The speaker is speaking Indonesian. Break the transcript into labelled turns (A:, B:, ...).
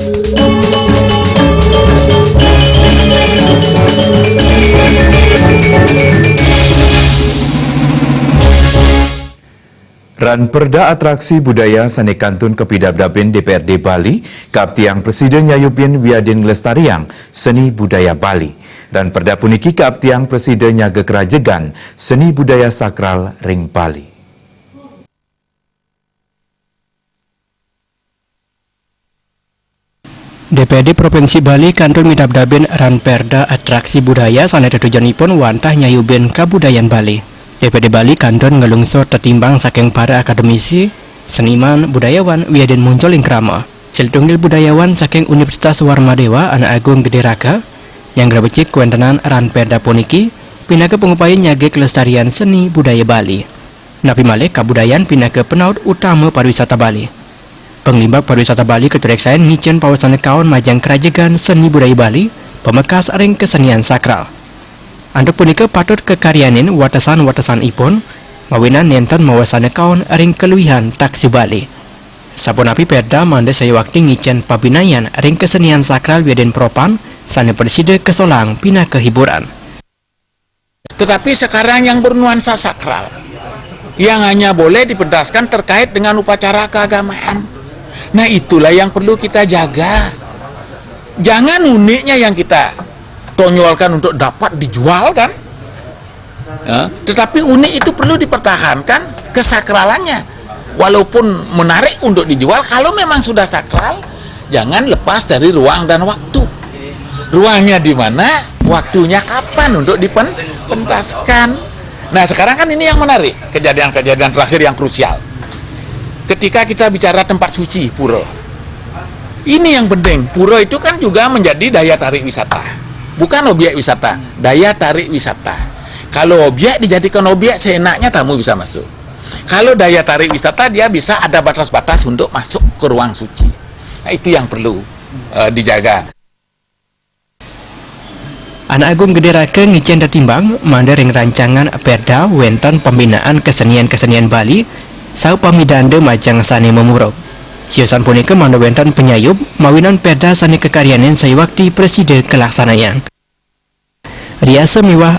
A: Ranperda atraksi budaya Sane Kantun Kepidabdabin DPRD Bali, Kaptiang Presiden Nyayupin Wiadin Lestariang, Seni Budaya Bali. Ranperda puniki Kaptiang Presiden Nyaga Kerajegan, Seni Budaya Sakral Ring Bali.
B: DPRD Provinsi Bali Kantun midabdabin Ranperda atraksi budaya Sane tujuanipun wantah nyayubin kabudayan Bali. DPRD Bali Kantun ngelungsor tertimbang saking para akademisi, seniman, budayawan wiadin muncul ing krama. Siltunggil budayawan saking Universitas Warmadewa Anak Agung Gede Raka yang grabecik kuentenan Ranperda puniki pinake pengupayan nyage kelestarian seni budaya Bali. Napi malih kabudayan pinake penaut utama pariwisata Bali. Penglimbak pariwisata Bali ketureksayan ngicen pawasane kaon majang kerajegan seni budaya Bali, pemekas ring kesenian sakral. Anduk punika patut kekaryanin watasan-watasan ipun mawinan nenten mawasane kaon ring keluihan taksi Bali. Sapunapi Perda mande saya waktu ngicen pabinayan ring kesenian sakral wiadin propan sane perside kesolang pina kehiburan.
C: Tetapi sekarang yang bernuansa sakral yang hanya boleh dipedaskan terkait dengan upacara keagamaan. Nah itulah yang perlu kita jaga. Jangan uniknya yang kita tonjolkan untuk dapat dijual kan, ya, tetapi unik itu perlu dipertahankan kesakralannya, walaupun menarik untuk dijual. Kalau memang sudah sakral, jangan lepas dari ruang dan waktu. Ruangnya di mana, waktunya kapan untuk dipentaskan. Nah sekarang kan ini yang menarik, kejadian-kejadian terakhir yang krusial. Ketika kita bicara tempat suci pura, ini yang penting. Pura itu kan juga menjadi daya tarik wisata. Bukan objek wisata, daya tarik wisata. Kalau objek dijadikan objek, seenaknya tamu bisa masuk. Kalau daya tarik wisata, dia bisa ada batas-batas untuk masuk ke ruang suci. Nah, itu yang perlu dijaga.
B: Anak Agung Gede Raka ngicen tertimbang mandering rancangan Perda wenten pembinaan kesenian-kesenian Bali sau pamidande majang sane memuruk. Siosan punika manda wenten penyayub mawinan Perda sane kekaryanin sayawakti presiden kelaksanayan. Riasa mewah